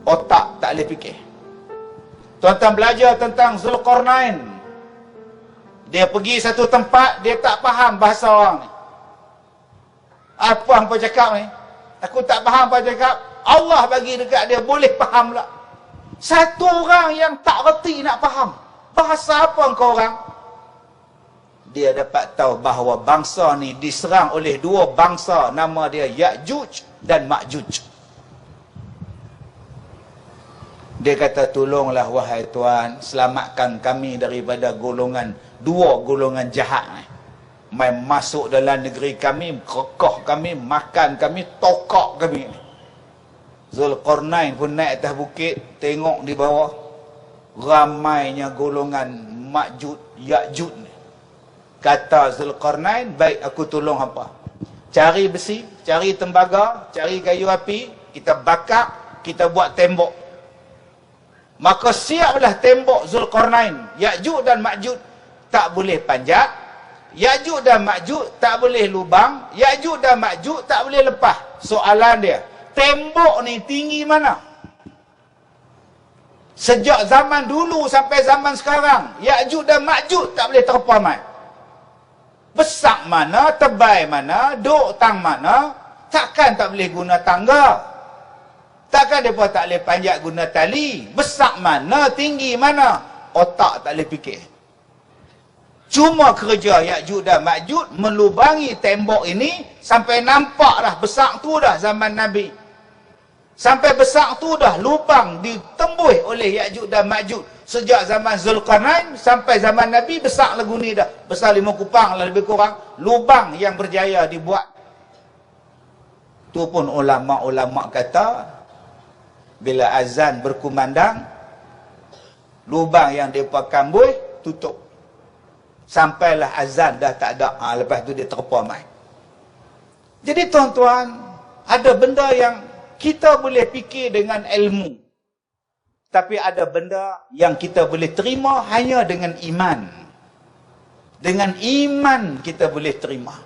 otak tak boleh fikir. Tuan-tuan belajar tentang Zulkarnain. Dia pergi satu tempat, dia tak faham bahasa orang ni. Apa hangpa cakap ni? Aku tak faham apa cakap. Allah bagi dekat dia boleh faham pula. Satu orang yang tak reti nak faham. Bahasa apa engkau orang? Dia dapat tahu bahawa bangsa ni diserang oleh dua bangsa, nama dia Ya'juj dan Ma'juj. Dia kata, tolonglah wahai Tuhan, selamatkan kami daripada dua golongan jahat ni. Main masuk dalam negeri kami, kekoh kami, makan kami, tokok kami. Zulkarnain pun naik atas bukit, tengok di bawah, ramainya golongan Ya'juj ni. Kata Zulkarnain, baik aku tolong hampa. Cari besi, cari tembaga, cari kayu api, kita bakar, kita buat tembok. Maka siaplah tembok Zulkarnain. Ya'juj dan Ma'juj tak boleh panjat. Ya'juj dan Ma'juj tak boleh lubang. Ya'juj dan Ma'juj tak boleh lepas. Soalan dia, tembok ni tinggi mana? Sejak zaman dulu sampai zaman sekarang, Ya'juj dan Ma'juj tak boleh terpa mai. Besar mana, tebal mana, duk tang mana, takkan tak boleh guna tangga. Takkan mereka tak boleh panjat guna tali. Besar mana, tinggi mana, otak tak boleh fikir. Cuma kerja Ya'juj dan Ma'juj melubangi tembok ini sampai nampak dah besar tu dah zaman Nabi. Sampai besar tu dah lubang ditembus oleh Ya'juj dan Ma'juj. Sejak zaman Zulkarnain sampai zaman Nabi besar lagu ni dah. Besar 5 kupang lah lebih kurang. Lubang yang berjaya dibuat. Tu pun ulama-ulama kata, bila azan berkumandang, lubang yang mereka kambuh tutup. Sampailah azan dah tak ada. Lepas tu dia terpa mai. Jadi tuan-tuan, ada benda yang kita boleh fikir dengan ilmu. Tapi ada benda yang kita boleh terima hanya dengan iman. Dengan iman kita boleh terima.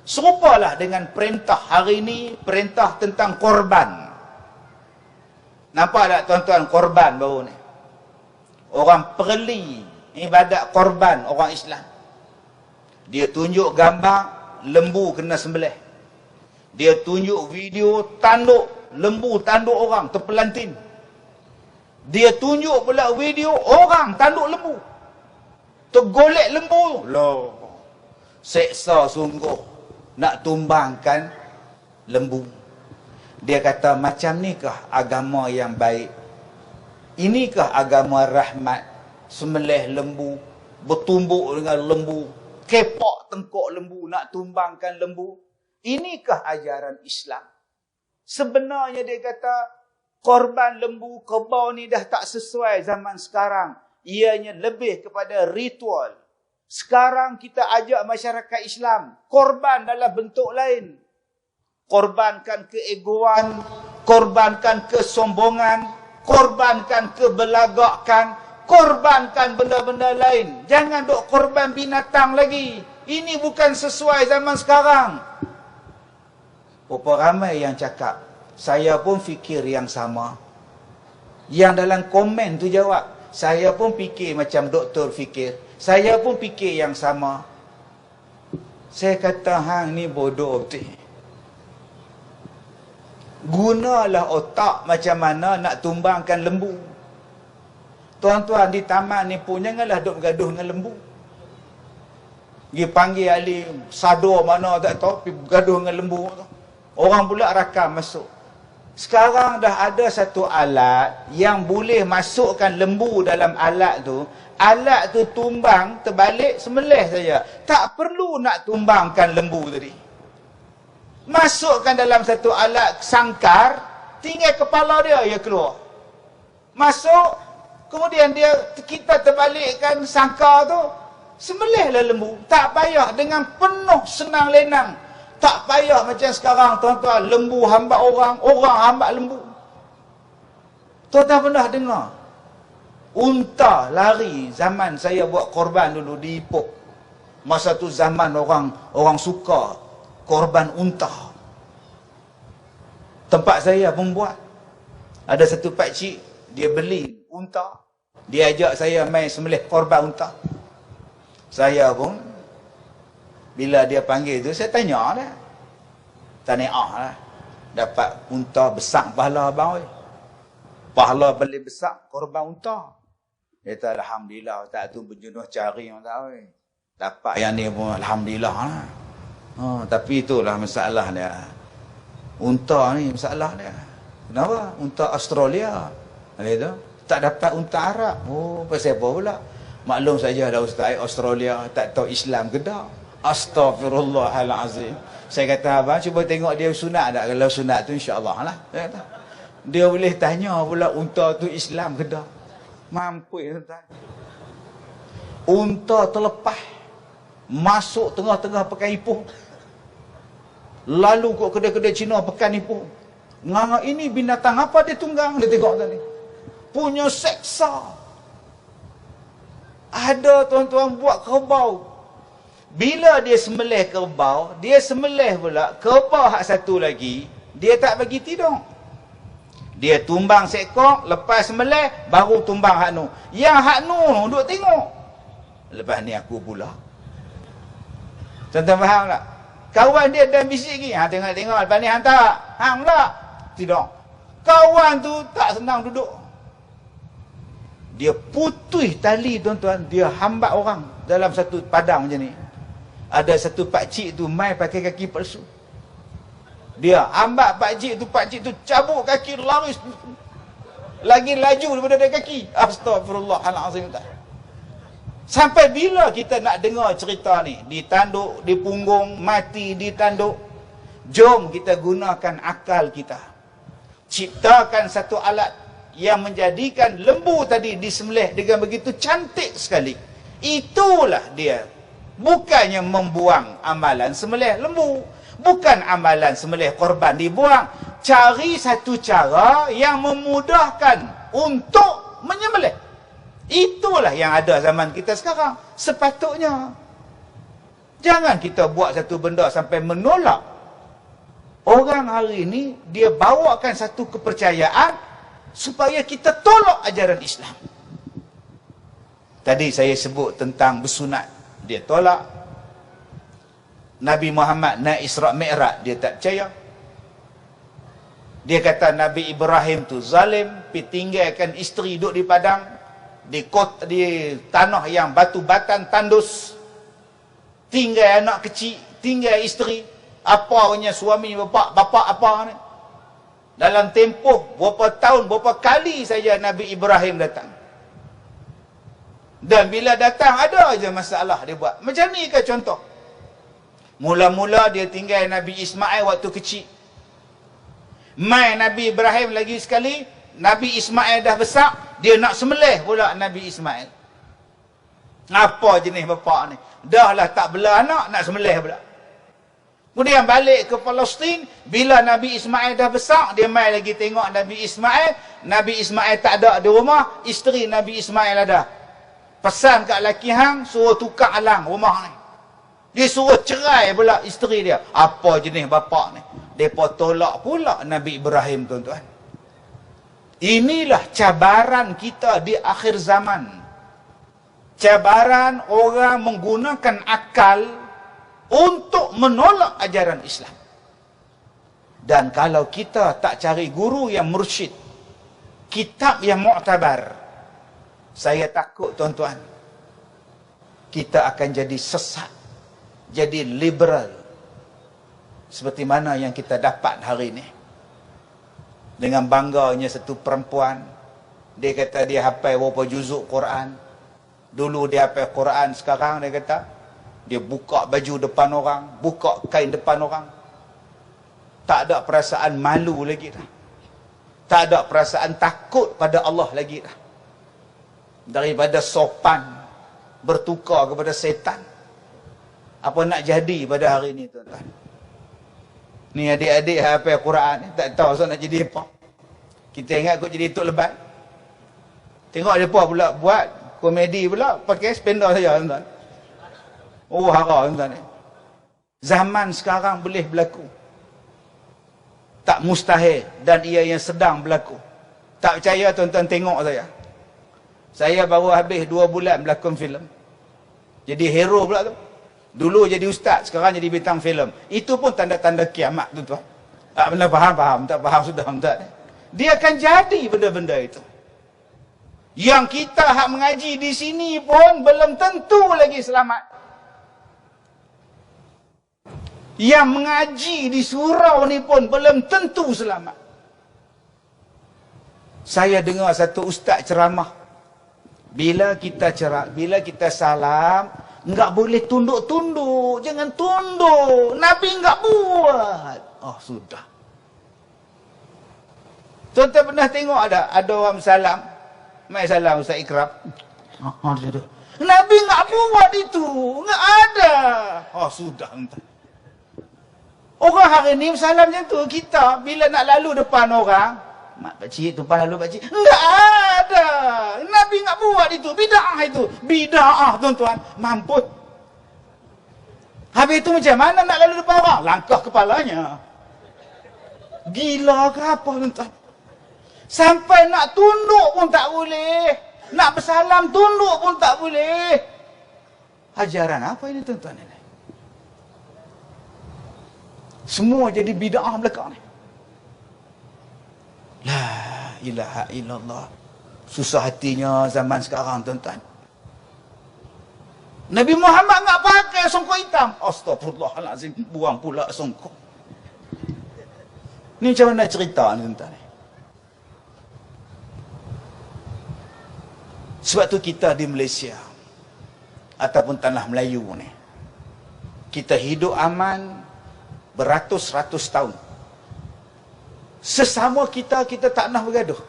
Serupalah dengan perintah hari ini, perintah tentang korban. Nampak tak tuan-tuan korban baru ni? Orang perli ibadat korban orang Islam. Dia tunjuk gambar lembu kena sembelih. Dia tunjuk video tanduk lembu tanduk orang terpelantin. Dia tunjuk pula video orang tanduk lembu. Tergolek lembu. Loh. Seksa sungguh nak tumbangkan lembu. Dia kata, macam nikah agama yang baik? Inikah agama rahmat? Sembelih lembu, bertumbuk dengan lembu, kepak tengkok lembu, nak tumbangkan lembu. Inikah ajaran Islam? Sebenarnya dia kata, korban lembu kerbau ni dah tak sesuai zaman sekarang. Ianya lebih kepada ritual. Sekarang kita ajak masyarakat Islam korban dalam bentuk lain. Korbankan keegoan, korbankan kesombongan, korbankan kebelagakan, korbankan benda-benda lain. Jangan duk korban binatang lagi. Ini bukan sesuai zaman sekarang. Berapa ramai yang cakap, saya pun fikir yang sama. Yang dalam komen tu jawab, saya pun fikir macam doktor fikir. Saya pun fikir yang sama. Saya kata, hang ni bodoh betul. Gunalah otak macam mana nak tumbangkan lembu. Tuan-tuan di taman ni pun janganlah duk bergaduh dengan lembu. Pergi panggil ahli sado mana tak tahu, pergi bergaduh dengan lembu tu. Orang pula rakam masuk. Sekarang dah ada satu alat yang boleh masukkan lembu dalam alat tu. Alat tu tumbang, terbalik, sembelih saja. Tak perlu nak tumbangkan lembu tadi. Masukkan dalam satu alat sangkar, tinggal kepala dia keluar. Masuk, kemudian kita terbalikkan sangkar tu, sembelihlah lembu. Tak payah, dengan penuh senang lenang. Tak payah macam sekarang tuan-tuan, lembu hamba orang, orang hamba lembu. Tuan-tuan pernah dengar? Unta lari zaman saya buat korban dulu di Ipoh. Masa tu zaman orang suka korban unta. Tempat saya pun buat. Ada satu pakcik, dia beli unta. Dia ajak saya main sembelih korban unta. Saya pun, bila dia panggil tu, saya tanya lah. Tani'ah lah. Dapat unta besar pahala abang. Pahala paling besar, korban unta. Dia kata, Alhamdulillah, tak tu berjunuh cari orang tahu. Dapat yang ni pun, Alhamdulillah lah. Tapi itulah masalah dia. Unta ni masalah dia. Kenapa? Unta Australia. Itu tak dapat unta Arab. Pasal apa pula? Maklum saja dah Ustaz, Australia tak tahu Islam ke tak? Astaghfirullahalazim. Saya kata, abang cuba tengok dia sunat tak? Kalau sunat tu insya-Allah lah. Dia boleh tanya pula unta tu Islam ke tak? Mampu tuan. Unta terlepas masuk tengah-tengah pekan Ipoh. Lalu kok kedai-kedai Cina pekan Ipoh. Nganga ini binatang apa dia tunggang? Dia tengok tadi. Punya seksa. Ada tuan-tuan buat kerbau. Bila dia sembelih kerbau, dia sembelih pula kerbau hak satu lagi, dia tak bagi tidur. Dia tumbang seekor, lepas sembelih, baru tumbang hak nu. Yang hak nu duduk tengok. Lepas ni aku pula. Tuan-tuan faham tak? Kawan dia dan bisik lagi. Tengok-tengok, lepas ni hantar. Hang pula. Tidak. Kawan tu tak senang duduk. Dia putus tali tuan-tuan. Dia hambat orang dalam satu padang macam ni. Ada satu pakcik tu mai pakai kaki palsu. Dia hambat pakcik tu cabut kaki lari. Lagi laju daripada dia kaki. Astagfirullahalazim. Sampai bila kita nak dengar cerita ni? Ditanduk, dipunggung, mati, ditanduk. Jom kita gunakan akal kita. Ciptakan satu alat yang menjadikan lembu tadi disembelih dengan begitu cantik sekali. Itulah dia. Bukannya membuang amalan sembelih lembu. Bukan amalan sembelih korban dibuang. Cari satu cara yang memudahkan untuk menyembelih. Itulah yang ada zaman kita sekarang. Sepatutnya. Jangan kita buat satu benda sampai menolak. Orang hari ini, dia bawakan satu kepercayaan supaya kita tolak ajaran Islam. Tadi saya sebut tentang bersunat. Dia tolak. Nabi Muhammad naik Isra' Mi'raj, dia tak percaya. Dia kata Nabi Ibrahim tu zalim, pergi tinggalkan isteri duduk di padang, di tanah yang batu batan tandus, tinggal anak kecil, tinggal isteri, apa punya suami bapa apa ni. Dalam tempoh berapa tahun, berapa kali saja Nabi Ibrahim datang. Dan bila datang ada aja masalah dia buat. Macam ni ke contoh? Mula-mula dia tinggal Nabi Ismail waktu kecil. Mai Nabi Ibrahim lagi sekali, Nabi Ismail dah besar, dia nak sembelih pula Nabi Ismail. Apa jenis bapa ni? Dah lah tak bela anak, nak sembelih pula. Kemudian balik ke Palestin, bila Nabi Ismail dah besar, dia mai lagi tengok Nabi Ismail. Nabi Ismail tak ada di rumah, isteri Nabi Ismail ada. Pesan kat laki hang, suruh tukar alang rumah ni. Dia suruh cerai pula isteri dia. Apa jenis bapa ni? Mereka tolak pula Nabi Ibrahim, tuan-tuan. Inilah cabaran kita di akhir zaman. Cabaran orang menggunakan akal untuk menolak ajaran Islam. Dan kalau kita tak cari guru yang mursyid, kitab yang mu'tabar, saya takut tuan-tuan, kita akan jadi sesat, jadi liberal, seperti mana yang kita dapat hari ini. Dengan bangganya satu perempuan, dia kata dia hafal berapa juzuk Quran. Dulu dia hafal Quran, sekarang dia kata dia buka baju depan orang, buka kain depan orang. Tak ada perasaan malu lagi dah. Tak ada perasaan takut pada Allah lagi dah. Daripada sopan bertukar kepada setan. Apa nak jadi pada hari ini, tuan-tuan? Ni adik-adik hafal Quran ni, tak tahu asal nak jadi apa. Kita ingat kot jadi Tok Lebat. Tengok depa pula buat komedi pula pakai spender saja, tuan-tuan. Oh, hara, tuan-tuan. Zaman sekarang boleh berlaku. Tak mustahil, dan ia yang sedang berlaku. Tak percaya tuan-tuan tengok saya. Saya baru habis 2 bulan berlakon filem. Jadi hero pula tu. Dulu jadi ustaz, sekarang jadi bintang filem. Itu pun tanda-tanda kiamat tuan-tuan. Tak pernah faham, tak faham sudah tak. Dia akan jadi benda-benda itu. Yang kita hak mengaji di sini pun belum tentu lagi selamat. Yang mengaji di surau ni pun belum tentu selamat. Saya dengar satu ustaz ceramah. Bila kita salam, enggak boleh tunduk-tunduk. Jangan tunduk. Nabi enggak buat. Oh, sudah. Tuan-tuan pernah tengok ada orang salam. Mai salam Ustaz Ikram. Nabi enggak buat itu. Enggak ada. Oh, sudah. Orang hari ni salam macam tu. Kita bila nak lalu depan orang, mak pakcik, tumpah lalu pakcik. Enggak ada. Nabi enggak buat itu. Bid'ah itu. Bid'ah, tuan-tuan. Mampus. Habis itu macam mana nak lalu depan orang? Langkah kepalanya. Gila ke apa, tuan-tuan? Sampai nak tunduk pun tak boleh. Nak bersalam tunduk pun tak boleh. Ajaran apa ini, tuan-tuan ini? Semua jadi bid'ah belakang ni. La ilaha illallah. Susah hatinya zaman sekarang, tuan-tuan. Nabi Muhammad enggak pakai songkok hitam. Astagfirullahalazim, buang pula songkok. Ni macam mana cerita ni, tuan-tuan? Sebab tu kita di Malaysia ataupun tanah Melayu ni, kita hidup aman beratus-ratus tahun. Sesama kita tak pernah bergaduh.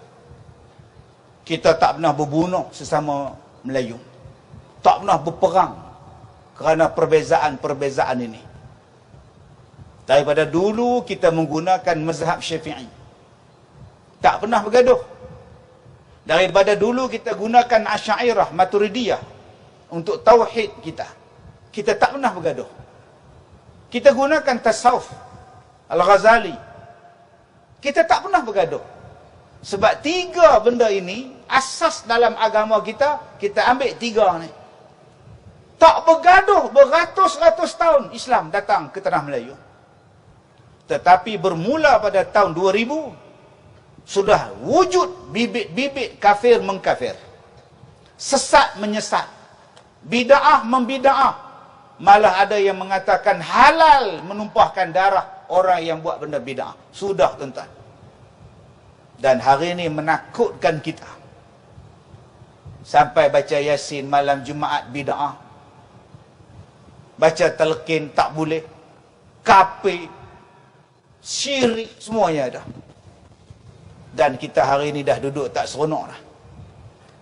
Kita tak pernah berbunuh sesama Melayu. Tak pernah berperang kerana perbezaan-perbezaan ini. Daripada dulu kita menggunakan mazhab Syafi'i. Tak pernah bergaduh. Daripada dulu kita gunakan Asy'ariyah, Maturidiyah untuk tauhid kita. Kita tak pernah bergaduh. Kita gunakan tasawuf, Al-Ghazali. Kita tak pernah bergaduh. Sebab 3 benda ini asas dalam agama kita, kita ambil 3 ni. Tak bergaduh beratus-ratus tahun Islam datang ke tanah Melayu. Tetapi bermula pada tahun 2000 sudah wujud bibit-bibit kafir mengkafir, sesat menyesat, bid'ah membid'ah. Malah ada yang mengatakan halal menumpahkan darah orang yang buat benda bid'ah. Sudah, tuan-tuan. Dan hari ini menakutkan kita. Sampai baca Yasin malam Jumaat bid'ah. Baca talqin tak boleh. Kafir, syirik, semuanya ada. Dan kita hari ini dah duduk tak seronok dah.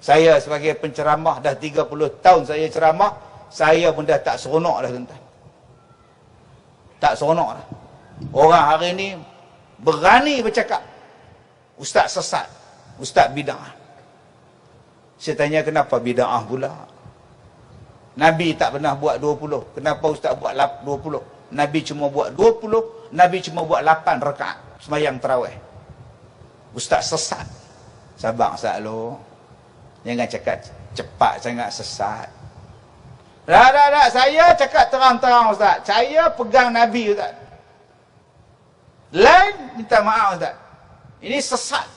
Saya sebagai penceramah dah 30 tahun saya ceramah, saya pun dah tak seronok dah, tuan-tuan. Tak seronok dah. Orang hari ini berani bercakap ustaz sesat, ustaz bid'ah. Saya tanya kenapa bid'ah pula? Nabi tak pernah buat 20. Kenapa ustaz buat 20? Nabi cuma buat 20, Nabi cuma buat 8 rakaat sembahyang tarawih. Ustaz sesat. Sabar selalu. Jangan cakap cepat sangat sesat. Tak. Saya cakap terang-terang, ustaz. Saya pegang Nabi, ustaz. Lain, minta maaf, ustaz. Ini sesat.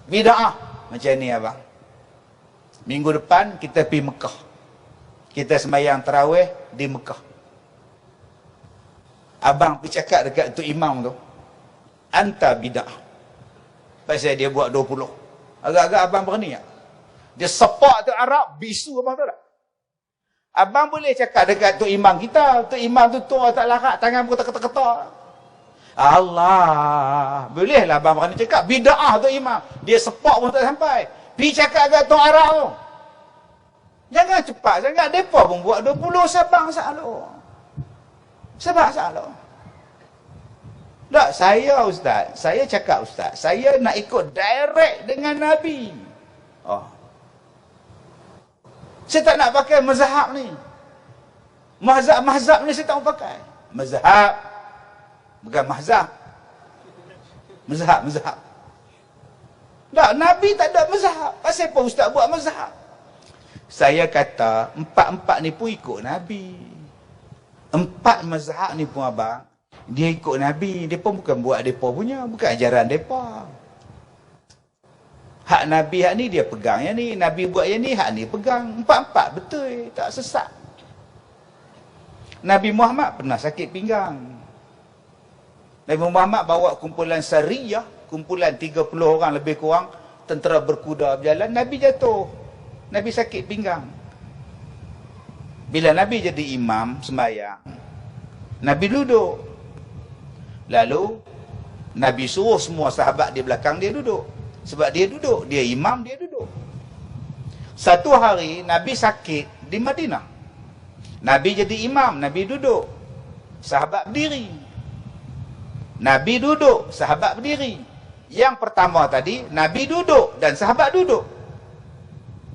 Bid'ah. Macam ni, abang. Minggu depan, kita pergi Mekah. Kita sembahyang tarawih di Mekah. Abang pergi cakap dekat tu imam tu. Anta bid'ah. Pasal dia buat 20. Agak-agak abang berani tak? Dia sepak tu Arab, bisu abang tahu tak? Abang boleh cakap dekat tu imam kita. Tu imam tu tua tak larat, tangan pun ketak-ketak. Allah. Bolehlah abang berani cakap. Bida'ah tu imam. Dia sepak pun tak sampai. Pergi cakap dekat tu Arab tu. Jangan cepat sangat. Mereka pun buat 20 sabang selalu. Sebab selalu. Tak, saya ustaz. Saya cakap ustaz. Saya nak ikut direct dengan Nabi. Oh. Saya tak nak pakai mazhab ni. Mazhab ni saya tak mau pakai. Mazhab. Bukan mazhab. Mazhab. Tak, Nabi tak ada mazhab. Pasal apa ustaz buat mazhab? Saya kata, empat-empat ni pun ikut Nabi. Empat mazhab ni pun abang, dia ikut Nabi. Dia pun bukan buat mereka punya, bukan ajaran mereka. Hak Nabi hak ni dia pegang yang ni, Nabi buat yang ni, hak ni pegang. Empat-empat betul, tak sesat. Nabi Muhammad pernah sakit pinggang. Nabi Muhammad bawa kumpulan Sariyah, kumpulan 30 orang lebih kurang, tentera berkuda berjalan, Nabi jatuh. Nabi sakit pinggang. Bila Nabi jadi imam sembahyang, Nabi duduk. Lalu Nabi suruh semua sahabat di belakang dia duduk. Sebab dia duduk, dia imam, dia duduk. Satu hari Nabi sakit di Madinah. Nabi jadi imam, Nabi duduk. Sahabat berdiri. Nabi duduk, sahabat berdiri. Yang pertama tadi, Nabi duduk dan sahabat duduk.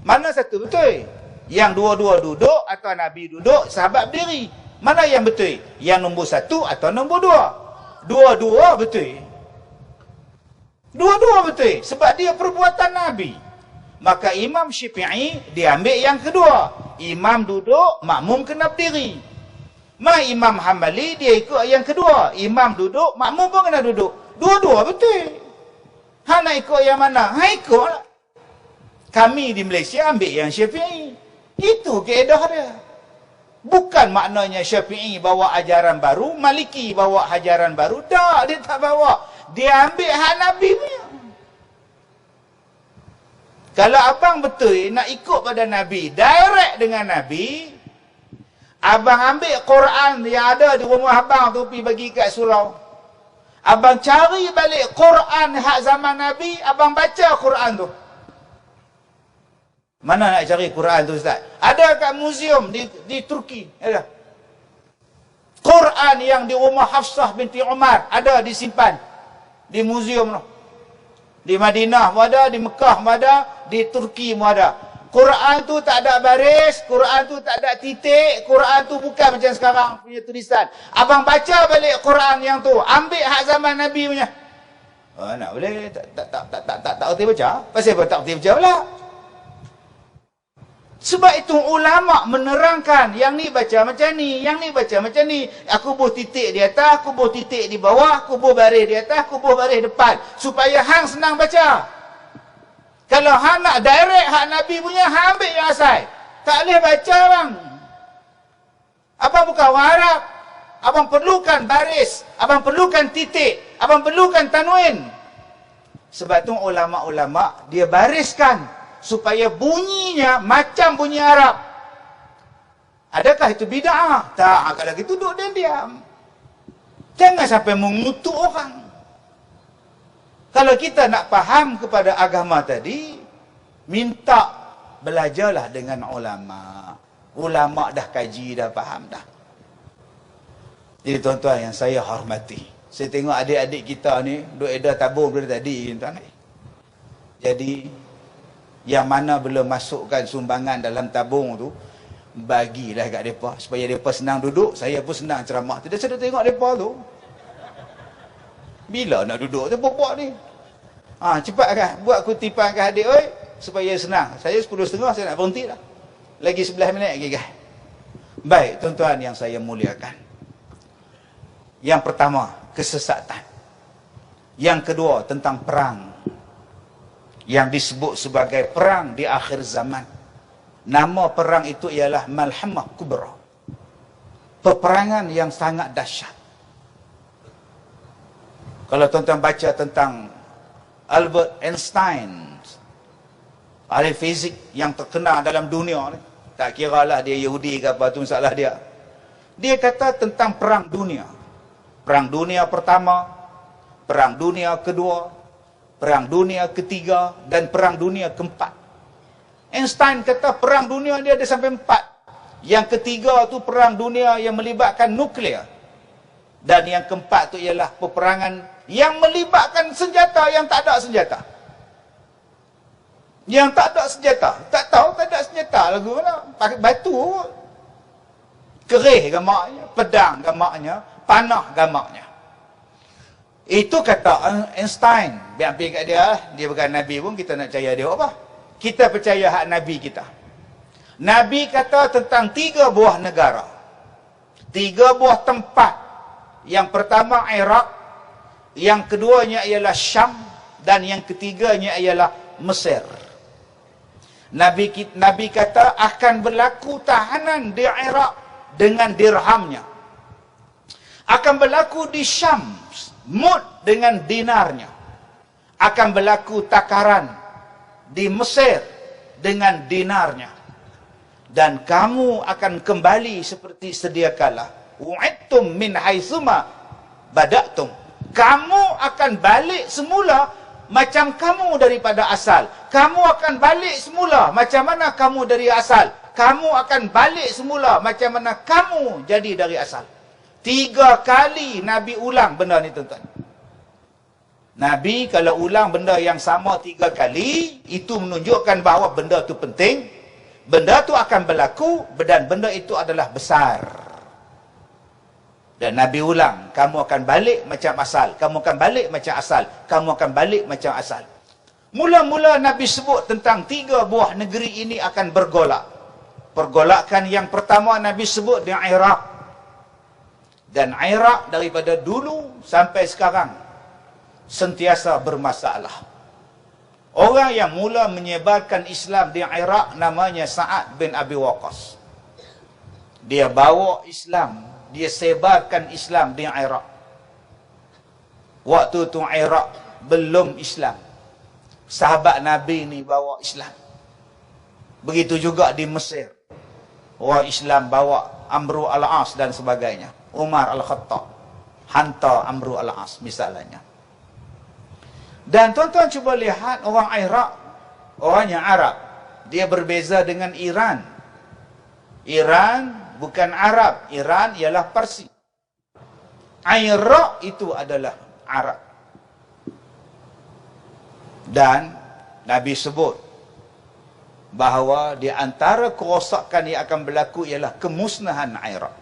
Mana satu betul? Yang dua-dua duduk atau Nabi duduk, sahabat berdiri. Mana yang betul? Yang nombor satu atau nombor dua? Dua-dua betul. Dua-dua betul. Sebab dia perbuatan Nabi. Maka Imam Syafi'i, dia ambil yang kedua. Imam duduk, makmum kena berdiri. Imam Hambali, dia ikut yang kedua. Imam duduk, makmum pun kena duduk. Dua-dua betul. Nak ikut yang mana? Ikutlah. Kami di Malaysia ambil yang Syafi'i. Itu kaedah dia. Bukan maknanya Syafi'i bawa ajaran baru, Maliki bawa ajaran baru. Tak, dia tak bawa. Dia ambil hak Nabi punya. Kalau abang betul nak ikut pada Nabi, direct dengan Nabi, abang ambil Quran yang ada di rumah abang tu, pergi bagi kat surau. Abang cari balik Quran hak zaman Nabi, abang baca Quran tu. Mana nak cari Quran tu ustaz? Ada kat museum di Turki. Ada. Quran yang di rumah Hafsah binti Umar ada disimpan di museum tu. Di Madinah pun ada, di Mekah pun ada, di Turki pun ada. Quran tu tak ada baris, Quran tu tak ada titik, Quran tu bukan macam sekarang punya tulisan. Abang baca balik Quran yang tu, ambil hak zaman Nabi punya. Nak boleh tak erti baca? Pasal apa tak erti baca pula? Sebab itu ulama menerangkan, yang ni baca macam ni, yang ni baca macam ni. Aku buh titik di atas, aku buh titik di bawah, aku buh baris di atas, aku buh baris depan. Supaya hang senang baca. Kalau hang nak direct hak Nabi punya, hang ambil yang asal. Tak boleh baca bang. Abang bukan orang Arab. Abang perlukan baris, abang perlukan titik, abang perlukan tanwin. Sebab tu ulama-ulama dia bariskan supaya bunyinya macam bunyi Arab. Adakah itu bid'ah? Tak, kalau gitu duduk dan diam. Jangan sampai mengutuk orang. Kalau kita nak faham kepada agama tadi, minta belajarlah dengan ulama. Ulama dah kaji, dah faham dah. Jadi tuan-tuan yang saya hormati, saya tengok adik-adik kita ni duk edar tabung dari tadi, tuan. Jadi yang mana belum masukkan sumbangan dalam tabung tu, bagilah kat mereka supaya mereka senang duduk, saya pun senang ceramah. Tidak saya tengok mereka tu, bila nak duduk tu buat ni. Cepat kan, buat kutipan ke adik oi, supaya senang. Saya 10.30 saya nak berhenti dah. Lagi 11 minit lagi guys. Baik tuan-tuan yang saya muliakan. Yang pertama, kesesatan. Yang kedua, tentang perang yang disebut sebagai perang di akhir zaman. Nama perang itu ialah Malhamah Kubra. Peperangan yang sangat dahsyat. Kalau tuan-tuan baca tentang Albert Einstein, ahli fizik yang terkenal dalam dunia ni, tak kira lah dia Yahudi ke apa tu, masalah dia. Dia kata tentang perang dunia. Perang dunia pertama, perang dunia kedua, perang dunia ketiga dan perang dunia keempat. Einstein kata perang dunia dia ada sampai 4. Yang ketiga tu perang dunia yang melibatkan nuklear. Dan yang keempat tu ialah peperangan yang melibatkan senjata yang tak ada senjata. Yang tak ada senjata. Tak tahu tak ada senjata lagu mana. Pakai batu. Kerih gamaknya, pedang gamaknya, panah gamaknya. Itu kata Einstein. Biar ambil kat dia, dia bukan Nabi pun, kita nak percaya dia apa? Kita percaya hak Nabi kita. Nabi kata tentang 3 buah negara. 3 buah tempat. Yang pertama Iraq, yang keduanya ialah Syam, dan yang ketiganya ialah Mesir. Nabi kata akan berlaku tahanan di Iraq dengan dirhamnya. Akan berlaku di Syam, mud dengan dinarnya. Akan berlaku takaran di Mesir dengan dinarnya. Dan kamu akan kembali seperti sedia kala. U'idtum min haitsuma bada'tum. Kamu akan balik semula macam kamu daripada asal. Kamu akan balik semula macam mana kamu dari asal. Kamu akan balik semula macam mana kamu jadi dari asal. 3 kali Nabi ulang benda ni, tuan-tuan. Nabi kalau ulang benda yang sama 3 kali, itu menunjukkan bahawa benda tu penting. Benda tu akan berlaku dan benda itu adalah besar. Dan Nabi ulang, kamu akan balik macam asal, kamu akan balik macam asal, kamu akan balik macam asal. Mula-mula Nabi sebut tentang 3 buah negeri ini akan bergolak. Pergolakan yang pertama Nabi sebut di Iraq. Dan Iraq daripada dulu sampai sekarang sentiasa bermasalah. Orang yang mula menyebarkan Islam di Iraq namanya Sa'ad bin Abi Waqqas. Dia bawa Islam, dia sebarkan Islam di Iraq. Waktu tu Iraq belum Islam. Sahabat Nabi ni bawa Islam. Begitu juga di Mesir. Orang Islam bawa Amru al-As dan sebagainya. Umar al-Khattab hantar Amru al-As misalnya. Dan tuan-tuan cuba lihat orang Iraq, orangnya Arab. Dia berbeza dengan Iran. Iran bukan Arab. Iran ialah Parsi. Iraq itu adalah Arab. Dan Nabi sebut bahawa di antara kerosakan yang akan berlaku ialah kemusnahan Iraq.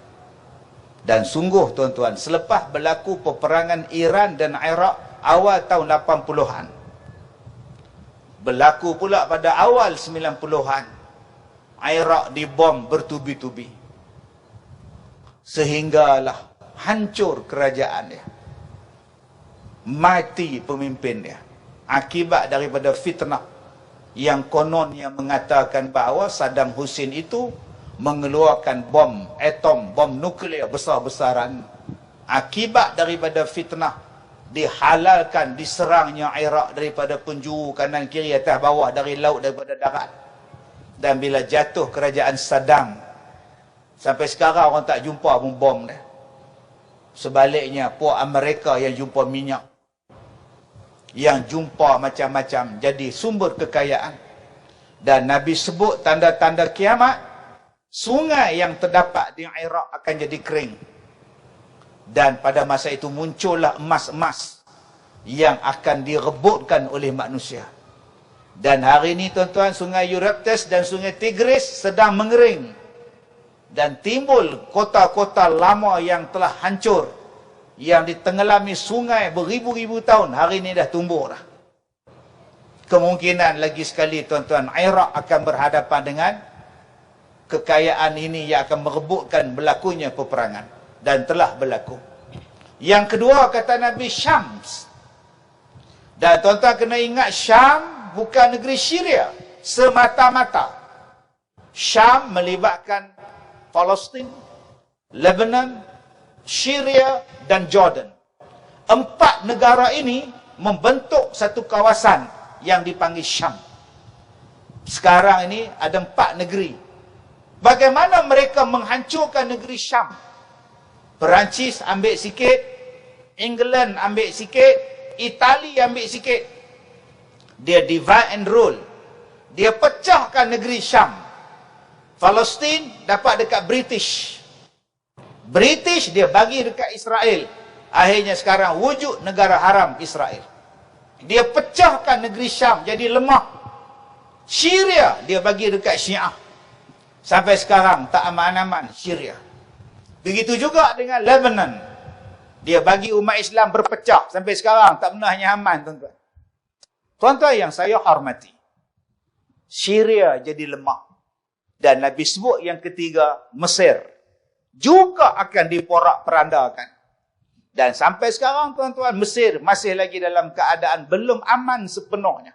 Dan sungguh tuan-tuan, selepas berlaku peperangan Iran dan Iraq awal tahun 80-an, berlaku pula pada awal 90-an, Iraq dibom bertubi-tubi. Sehinggalah hancur kerajaan dia. Mati pemimpin dia. Akibat daripada fitnah yang kononnya mengatakan bahawa Saddam Hussein itu mengeluarkan bom atom, bom nuklear besar-besaran. Akibat daripada fitnah, dihalalkan diserangnya Iraq daripada penjuru kanan kiri atas bawah, dari laut, daripada darat. Dan bila jatuh kerajaan Saddam, sampai sekarang orang tak jumpa pun bom dia. Sebaliknya puak Amerika yang jumpa minyak, yang jumpa macam-macam, jadi sumber kekayaan. Dan Nabi sebut tanda-tanda kiamat, sungai yang terdapat di Iraq akan jadi kering. Dan pada masa itu muncullah emas-emas yang akan direbutkan oleh manusia. Dan hari ini tuan-tuan, sungai Euphrates dan sungai Tigris sedang mengering. Dan timbul kota-kota lama yang telah hancur, yang ditenggelami sungai beribu-ribu tahun, hari ini dah tumbuh dah. Kemungkinan lagi sekali tuan-tuan, Iraq akan berhadapan dengan kekayaan ini yang akan merebutkan berlakunya peperangan. Dan telah berlaku. Yang kedua kata Nabi, Syams. Dan tuan-tuan kena ingat, Syam bukan negeri Syria semata-mata. Syam melibatkan Palestin, Lebanon, Syria dan Jordan. 4 negara ini membentuk satu kawasan yang dipanggil Syam. Sekarang ini ada 4 negeri. Bagaimana mereka menghancurkan negeri Syam? Perancis ambil sikit, England ambil sikit, Itali ambil sikit. Dia divide and rule. Dia pecahkan negeri Syam. Palestin dapat dekat British. British dia bagi dekat Israel. Akhirnya sekarang wujud negara haram Israel. Dia pecahkan negeri Syam jadi lemah. Syria dia bagi dekat Syiah. Sampai sekarang tak aman-aman Syria. Begitu juga dengan Lebanon. Dia bagi umat Islam berpecah. Sampai sekarang tak pernah nyaman, tuan-tuan. Tuan-tuan yang saya hormati. Syria jadi lemah. Dan Nabi sebut yang ketiga, Mesir. Juga akan diporak-perandakan. Dan sampai sekarang, tuan-tuan, Mesir masih lagi dalam keadaan belum aman sepenuhnya.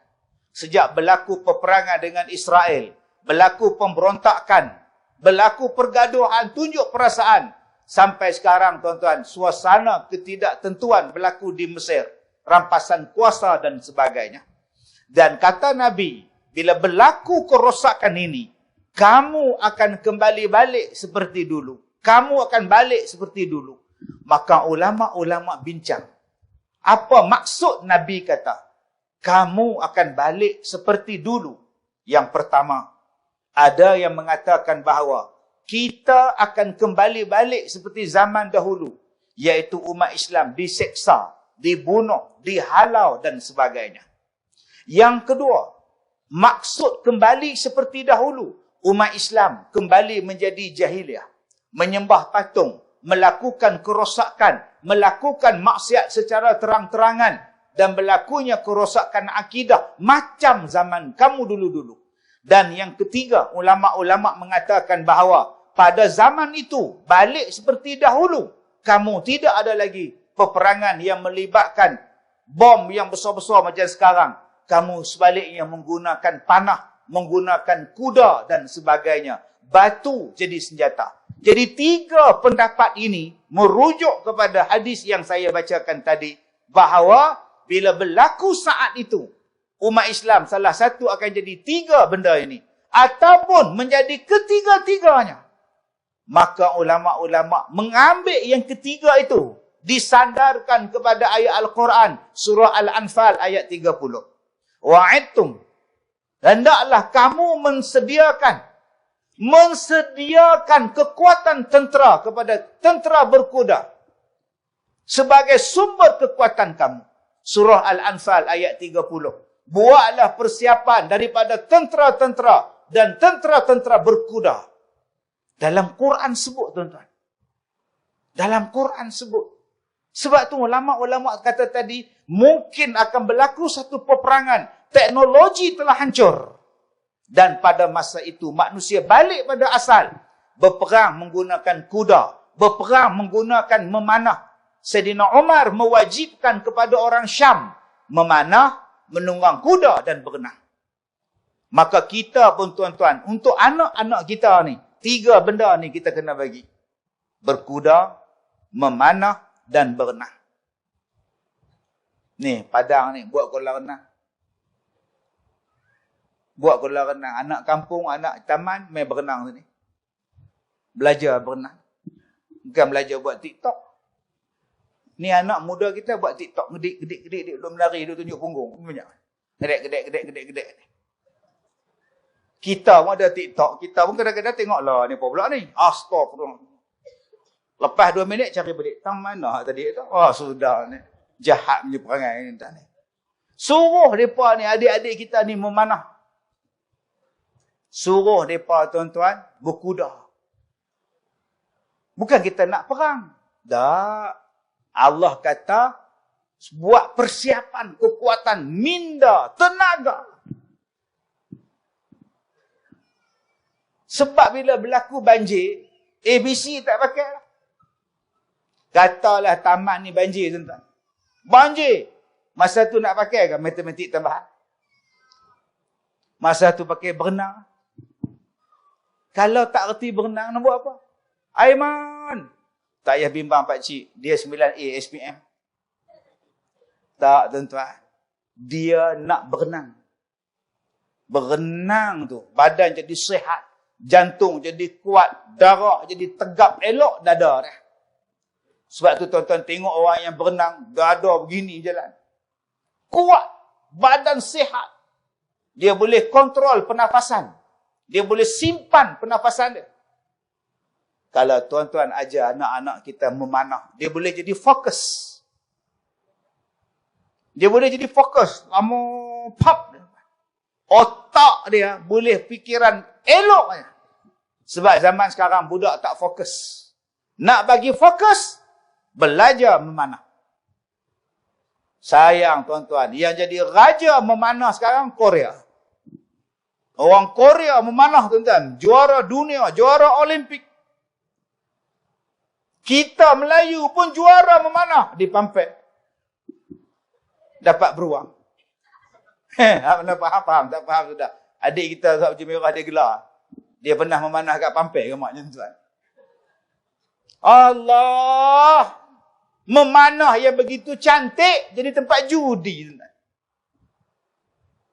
Sejak berlaku peperangan dengan Israel. Berlaku pemberontakan. Berlaku pergaduhan, tunjuk perasaan. Sampai sekarang, tuan-tuan, suasana ketidaktentuan berlaku di Mesir. Rampasan kuasa dan sebagainya. Dan kata Nabi, bila berlaku kerosakan ini, kamu akan kembali balik seperti dulu. Kamu akan balik seperti dulu. Maka ulama-ulama bincang. Apa maksud Nabi kata, kamu akan balik seperti dulu? Yang pertama, ada yang mengatakan bahawa kita akan kembali balik seperti zaman dahulu. Iaitu umat Islam diseksa, dibunuh, dihalau dan sebagainya. Yang kedua, maksud kembali seperti dahulu. Umat Islam kembali menjadi jahiliah. Menyembah patung, melakukan kerosakan, melakukan maksiat secara terang-terangan. Dan berlakunya kerosakan akidah macam zaman kamu dulu-dulu. Dan yang ketiga, ulama-ulama mengatakan bahawa pada zaman itu, balik seperti dahulu. Kamu tidak ada lagi peperangan yang melibatkan bom yang besar-besar macam sekarang. Kamu sebaliknya menggunakan panah, menggunakan kuda dan sebagainya. Batu jadi senjata. Jadi tiga pendapat ini merujuk kepada hadis yang saya bacakan tadi. Bahawa bila berlaku saat itu, umat Islam salah satu akan jadi tiga benda ini. Ataupun menjadi ketiga-tiganya. Maka ulama-ulama mengambil yang ketiga itu. Disandarkan kepada ayat Al-Quran. Surah Al-Anfal ayat 30. Wa'idtum. Hendaklah kamu mensediakan kekuatan tentera kepada tentera berkuda. Sebagai sumber kekuatan kamu. Surah Al-Anfal ayat 30. Buatlah persiapan daripada tentera-tentera dan tentera-tentera berkuda. Dalam Quran sebut, tuan-tuan. Dalam Quran sebut. Sebab tu ulama-ulama kata tadi, mungkin akan berlaku satu peperangan. Teknologi telah hancur. Dan pada masa itu, manusia balik pada asal. Berperang menggunakan kuda. Berperang menggunakan memanah. Sayyidina Umar mewajibkan kepada orang Syam memanah, menunggang kuda dan berenang. Maka kita pun, tuan-tuan, untuk anak-anak kita ni, tiga benda ni kita kena bagi. Berkuda, memanah dan berenang. Ni, Padang ni, buat kolam renang. Buat kolam renang. Anak kampung, anak taman, main berenang sini. Belajar berenang. Bukan belajar buat TikTok. Ni anak muda kita buat TikTok. Gedik, duduk menari, duduk tunjuk punggung. Banyak. Gedek. Kita pun ada TikTok. Kita pun kadang-kadang tengok lah ni apa pula ni. Astagfirullah. Lepas 2 minit cari balik. Tang mana tadi tu? Oh sudah ni. Jahat punya perangai ni. Suruh mereka ni, adik-adik kita ni memanah. Suruh mereka, tuan-tuan, berkuda. Bukan kita nak perang. Tak. Allah kata, buat persiapan, kekuatan, minda, tenaga. Sebab bila berlaku banjir, ABC tak pakai lah. Katalah taman ni banjir, tuan-tuan. Banjir. Masa tu nak pakai ke matematik tambahan? Masa tu pakai berenang. Kalau tak erti berenang, nak buat apa? Aiman. Tak payah bimbang pakcik. Dia 9A SPM. Tak, tuan-tuan. Dia nak berenang. Berenang tu. Badan jadi sihat. Jantung jadi kuat. Darah jadi tegap. Elok dada dah. Sebab tu tuan-tuan tengok orang yang berenang. Dada begini jalan. Kuat. Badan sihat. Dia boleh kontrol pernafasan. Dia boleh simpan pernafasan dia. Kalau tuan-tuan ajar anak-anak kita memanah, dia boleh jadi fokus. Dia boleh jadi fokus. Lama pop. Otak dia boleh fikiran elok. Sebab zaman sekarang budak tak fokus. Nak bagi fokus, Belajar memanah. Sayang tuan-tuan, yang jadi raja memanah sekarang Korea. Orang Korea memanah tuan-tuan. Juara dunia, juara Olimpik. Kita Melayu pun juara memanah di Pampet. Dapat beruang. Mana faham? Tak faham sudah. Adik kita Sabji Merah dia gelar. Dia pernah memanah kat Pampet ke maknya tuan. Allah. Memanah yang begitu cantik jadi tempat judi.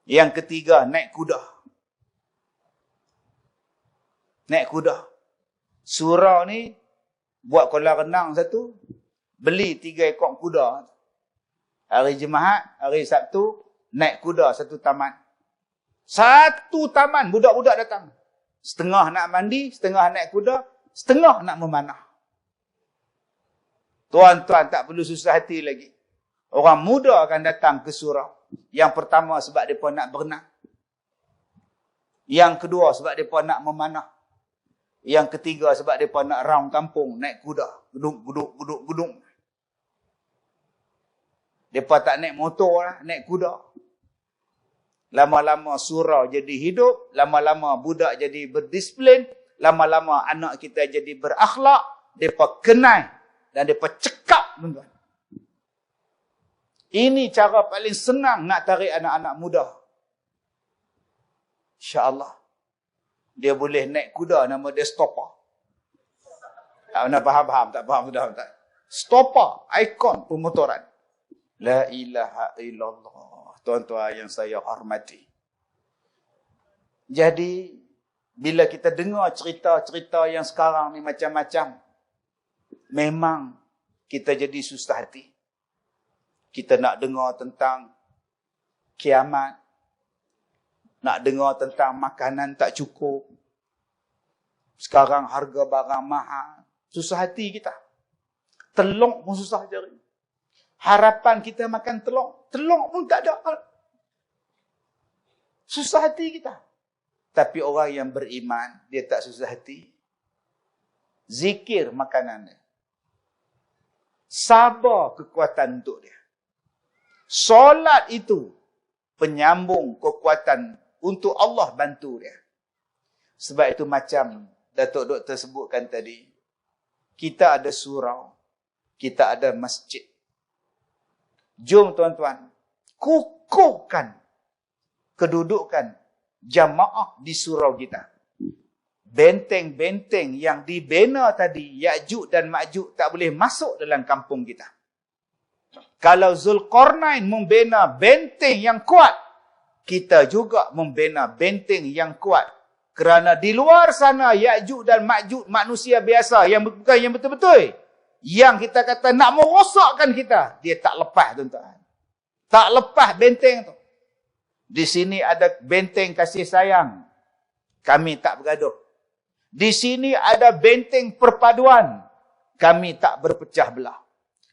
Yang ketiga, naik kuda. Naik kuda. Surau ni buat kolam renang satu, beli 3 ekor kuda. Hari Jumaat, hari Sabtu, naik kuda satu taman. Satu taman, budak-budak datang. Setengah nak mandi, setengah naik kuda, setengah nak memanah. Tuan-tuan tak perlu susah hati lagi. Orang muda akan datang ke surau. Yang pertama sebab mereka nak berenang. Yang kedua sebab mereka nak memanah. Yang ketiga sebab mereka nak round kampung, naik kuda. Gedung. Mereka tak naik motor lah, naik kuda. Lama-lama surau jadi hidup. Lama-lama budak jadi berdisiplin. Lama-lama anak kita jadi berakhlak. Mereka kenal. Dan mereka cekap, tuan-tuan. Ini cara paling senang nak tarik anak-anak muda. InsyaAllah. Dia boleh naik kuda, nama dia stopper. Tak pernah faham, tak faham sudah. Tak. Stopper, ikon pemotoran. La ilaha illallah. Tuan-tuan yang saya hormati. Jadi, bila kita dengar cerita-cerita yang sekarang ni macam-macam, memang kita jadi susah hati. Kita nak dengar tentang kiamat. Nak dengar tentang makanan tak cukup. Sekarang harga barang mahal. Susah hati kita. Telur pun susah cari. Harapan kita makan telur. Telur pun tak ada. Susah hati kita. Tapi orang yang beriman, dia tak susah hati. Zikir makanannya. Sabar kekuatan untuk dia. Solat itu penyambung kekuatan untuk Allah bantu dia. Sebab itu macam Datuk Doktor sebutkan tadi, kita ada surau, kita ada masjid. Jom tuan-tuan, kukuhkan kedudukan jamaah di surau kita. Benteng-benteng yang dibina tadi, Ya'juj dan Ma'juj tak boleh masuk dalam kampung kita. Kalau Zulkarnain membina benteng yang kuat, kita juga membina benteng yang kuat. Kerana di luar sana, Ya'juj dan Ma'juj manusia biasa, yang bukan yang betul-betul. Yang kita kata nak merosakkan kita, dia tak lepas tuan-tuan. Tak lepas benteng tu. Di sini ada benteng kasih sayang. Kami tak bergaduh. Di sini ada benteng perpaduan. Kami tak berpecah belah.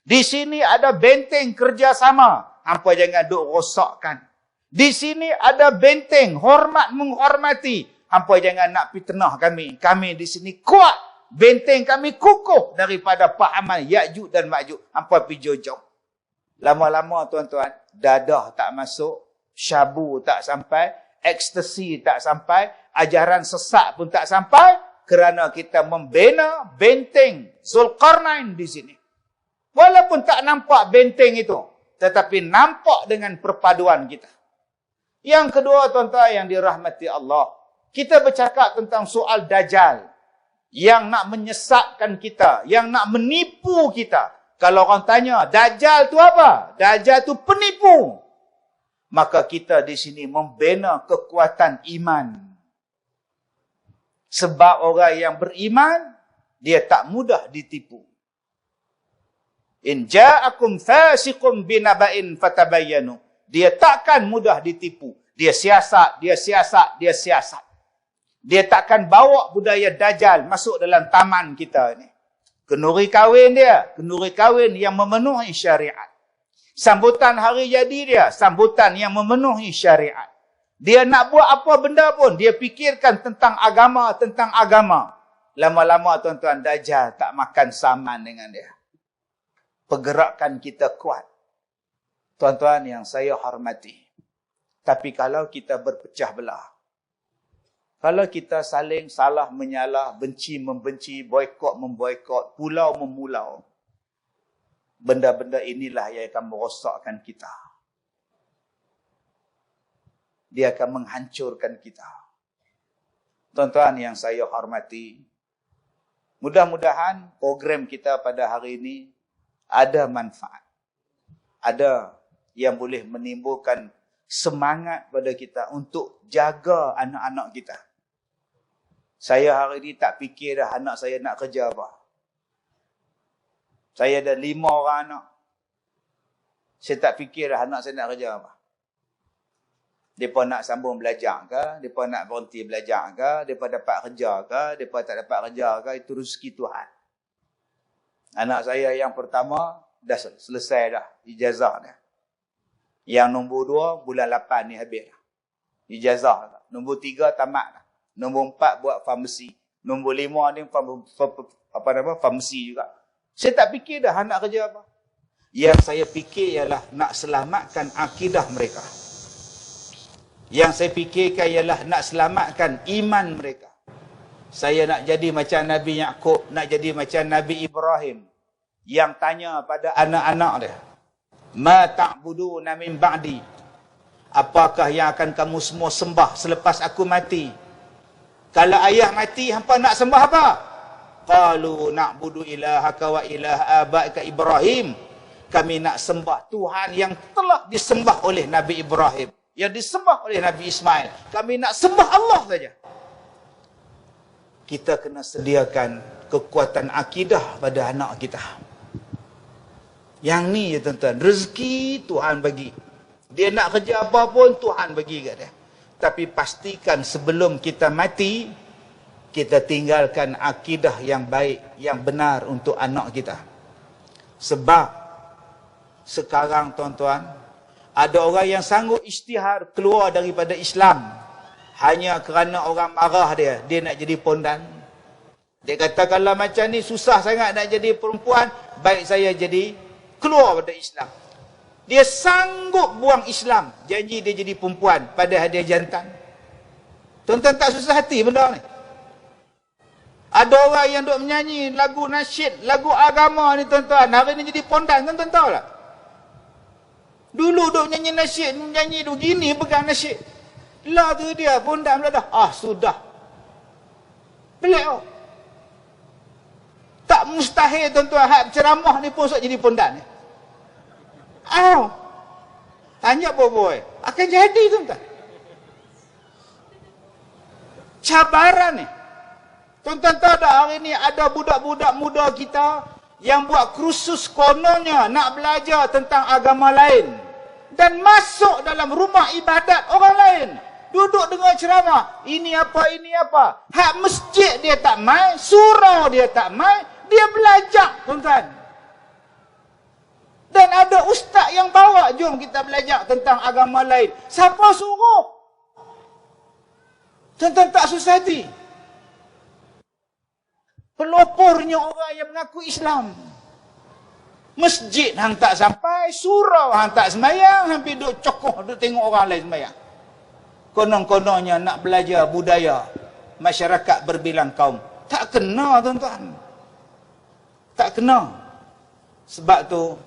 Di sini ada benteng kerjasama. Hampa jangan duk rosakkan. Di sini ada benteng hormat menghormati. Hampa jangan nak fitnah kami. Kami di sini kuat. Benteng kami kukuh daripada pahaman Ya'juj dan Ma'juj. Hampa pergi jauh. Lama-lama tuan-tuan, dadah tak masuk, syabu tak sampai, ekstasi tak sampai, ajaran sesat pun tak sampai. Kerana kita membina benteng Zulkarnain di sini. Walaupun tak nampak benteng itu, tetapi nampak dengan perpaduan kita. Yang kedua tuan-tuan yang dirahmati Allah, kita bercakap tentang soal Dajjal yang nak menyesatkan kita, yang nak menipu kita. Kalau orang tanya, Dajjal tu apa? Dajjal tu penipu. Maka kita di sini membina kekuatan iman. Sebab orang yang beriman, dia tak mudah ditipu. In ja'akum fasiqun binaba'in fatabayyanu. Dia takkan mudah ditipu. Dia siasat. Dia takkan bawa budaya Dajjal masuk dalam taman kita ni. Kenduri kahwin dia, kenduri kahwin yang memenuhi syariat. Sambutan hari jadi dia, sambutan yang memenuhi syariat. Dia nak buat apa benda pun, dia fikirkan tentang agama. Lama-lama tuan-tuan, Dajjal tak makan saman dengan dia. pergerakan kita kuat. Tuan-tuan yang saya hormati. Tapi kalau kita berpecah belah, kalau kita saling salah menyalah, benci membenci, boikot memboikot, pulau memulau, benda-benda inilah yang akan merosakkan kita. Dia akan menghancurkan kita. Tuan-tuan yang saya hormati, mudah-mudahan program kita pada hari ini ada manfaat. Ada yang boleh menimbulkan semangat pada kita untuk jaga anak-anak kita. Saya hari ini tak fikir dah anak saya nak kerja apa. Saya ada 5 orang anak. Saya tak fikir dah anak saya nak kerja apa. Mereka nak sambung belajar ke? Mereka nak berhenti belajar ke? Mereka dapat kerja ke? Mereka tak dapat kerja ke? Itu rezeki Tuhan. Anak saya yang pertama dah selesai dah ijazah dah. Yang nombor 2 bulan 8 ni habis dah. Ijazah dah. Nombor 3 tamat dah. Nombor 4 buat farmasi. Nombor 5 ni farmasi juga. Saya tak fikir dah nak kerja apa. Yang saya fikir ialah nak selamatkan akidah mereka. Yang saya fikirkan ialah nak selamatkan iman mereka. Saya nak jadi macam Nabi Yaqub, nak jadi macam Nabi Ibrahim. Yang tanya pada anak-anak dia, ma ta'buduna min ba'di? Apakah yang akan kamu semua sembah selepas aku mati? Kalau ayah mati, hampa nak sembah apa? Qalu na'budu ilahaka wa ilaha abaika Ibrahim. Kami nak sembah Tuhan yang telah disembah oleh Nabi Ibrahim, yang disembah oleh Nabi Ismail. Kami nak sembah Allah saja. Kita kena sediakan kekuatan akidah pada anak kita. Yang ni ya tuan-tuan, rezeki Tuhan bagi. Dia nak kerja apa pun Tuhan bagi kat dia. Tapi pastikan sebelum kita mati, kita tinggalkan akidah yang baik, yang benar untuk anak kita. Sebab sekarang tuan-tuan, ada orang yang sanggup isytihar keluar daripada Islam hanya kerana orang marah dia nak jadi pondan. Dia kata kalau macam ni susah sangat nak jadi perempuan, baik saya jadi keluar daripada Islam. Dia sanggup buang Islam, janji dia jadi perempuan padahal dia jantan. Tuan-tuan tak susah hati benda ni. Ada orang yang duk menyanyi lagu nasyid, lagu agama ni tuan-tuan, hari ni jadi pondan, tuan-tuan tahu tak? Dulu duk menyanyi nasyid, menyanyi begini pegang nasyid. Lah tu dia pondan pula dah. Sudah. Pelik oh. Tak mustahil tuan-tuan, hak ceramah ni pun sok jadi pondan ni. Tanya boy, akan jadi tuan-tuan. Cabaran ni. Tuan-tuan tahu tak hari ni ada budak-budak muda kita yang buat kursus kononnya nak belajar tentang agama lain. Dan masuk dalam rumah ibadat orang lain. Duduk dengar ceramah. Ini apa, ini apa. Hak masjid dia tak mai, surau dia tak mai, dia belajar tuan-tuan. Dan ada ustaz yang bawa, jom kita belajar tentang agama lain. Siapa suruh? Tuan-tuan tak susah hati. Pelopornya orang yang mengaku Islam. Masjid hang tak sampai, surau hang tak semayang, hampir duduk cokoh, duduk tengok orang lain semayang. Konon-kononnya nak belajar budaya masyarakat berbilang kaum. Tak kena tuan-tuan. Tak kena. Sebab tu,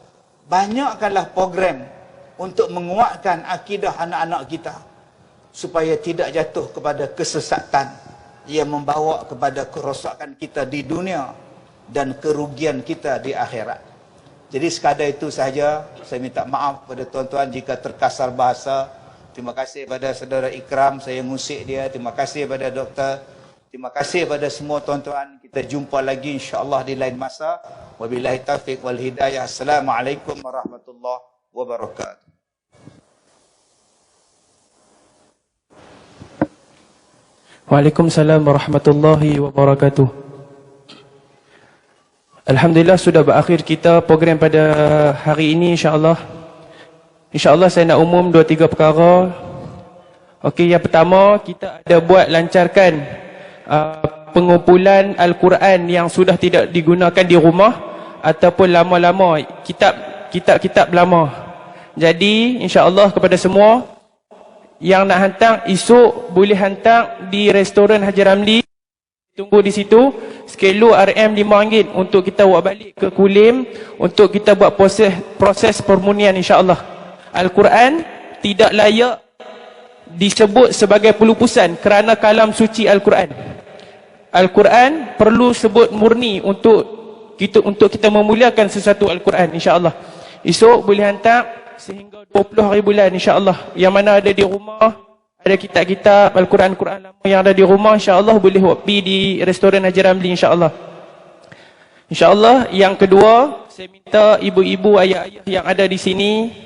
banyakkanlah program untuk menguatkan akidah anak-anak kita. Supaya tidak jatuh kepada kesesatan yang membawa kepada kerosakan kita di dunia dan kerugian kita di akhirat. Jadi sekadar itu sahaja. Saya minta maaf kepada tuan-tuan jika terkasar bahasa. Terima kasih kepada saudara Ikram, saya ngusik dia. Terima kasih kepada doktor. Terima kasih kepada semua tuan-tuan. Kita jumpa lagi insya-Allah di lain masa. Wabillahi taufiq wal hidayah. Assalamualaikum warahmatullahi wabarakatuh. Waalaikumsalam warahmatullahi wabarakatuh. Alhamdulillah sudah berakhir kita program pada hari ini insya-Allah. InsyaAllah saya nak umum 2-3 perkara. Okey, yang pertama kita ada buat lancarkan pengumpulan Al-Quran yang sudah tidak digunakan di rumah. ataupun lama-lama, kitab lama. Jadi insya-Allah kepada semua yang nak hantar esok boleh hantar di restoran Haji Ramli. Tunggu di situ. Sekilo RM RM5 untuk kita buat balik ke Kulim, untuk kita buat proses permunian insya-Allah. Al-Quran tidak layak disebut sebagai pelupusan kerana kalam suci Al-Quran. Al-Quran perlu sebut murni untuk kita memuliakan sesuatu Al-Quran insya-Allah. Esok boleh hantar sehingga 20 hari bulan insya-Allah. Yang mana ada di rumah, ada kitab-kitab Al-Quran lama yang ada di rumah, insya-Allah boleh pergi di restoran Haji Ramli insya-Allah. Insya-Allah. Yang kedua, saya minta ibu-ibu, ayah-ayah yang ada di sini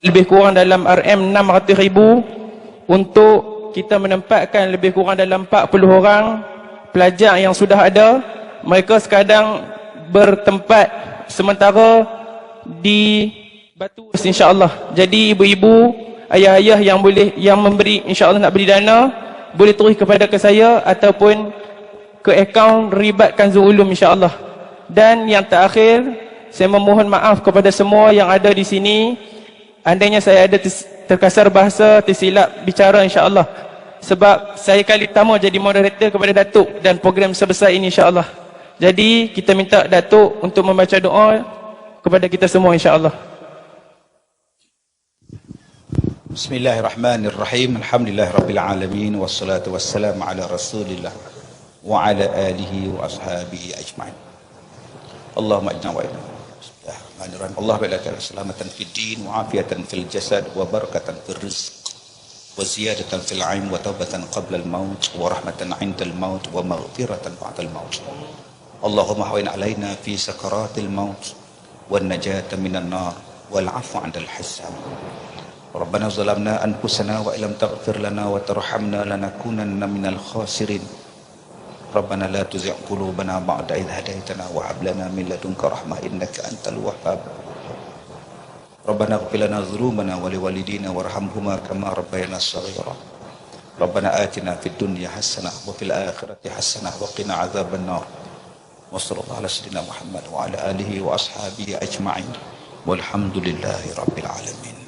lebih kurang dalam RM 600,000 untuk kita menempatkan lebih kurang dalam 40 orang pelajar yang sudah ada. Mereka sekadang bertempat sementara di Batu insya-Allah. Jadi ibu-ibu, ayah-ayah yang memberi insya-Allah nak beri dana, boleh terus kepada saya ataupun ke akaun Ribat Kanzul Ulum insya-Allah. Dan yang terakhir, saya memohon maaf kepada semua yang ada di sini. Andainya saya ada terkasar bahasa, tersilap bicara insya-Allah. Sebab saya kali pertama jadi moderator kepada Datuk dan program sebesar ini insya-Allah. Jadi kita minta Datuk untuk membaca doa kepada kita semua insya-Allah. Bismillahirrahmanirrahim. Alhamdulillahirabbil alamin wassalatu wassalamu ala Rasulillah wa ala alihi wa ashabihi ajmain. Allahumma ajna wa inna. Allah ba'alaka salamatan fid din wa afiatan fil jasad wa barakatan fil rizq wa ziyadatan fil ilm wa taubatan qabla al maut wa rahmatan 'inda al maut wa maghfiratan ba'da al maut. Allahumma hawin 'alaina fi sakaratil maut wan najata minan nar wal 'afwa 'inda al hisab. Rabbana zalamna anfusana wa illam taghfir lana wa tarhamna lanakunanna minal khasirin. Rabbana la tuzigh qulubana ba'da idh hadaytana wa hab lana min ladunka rahmah innaka antal wahhab. Rabbana ighfir lana dhunubana wa liwalidina warhamhuma kama rabbayana shaghira. Rabbana atina fid dunya hasanah wa fil akhirati hasanah wa qina adzaban nar. Wa sallallahu ala sayyidina Muhammad wa ala alihi wa ashabihi ajma'in. Walhamdulillahi rabbil alamin.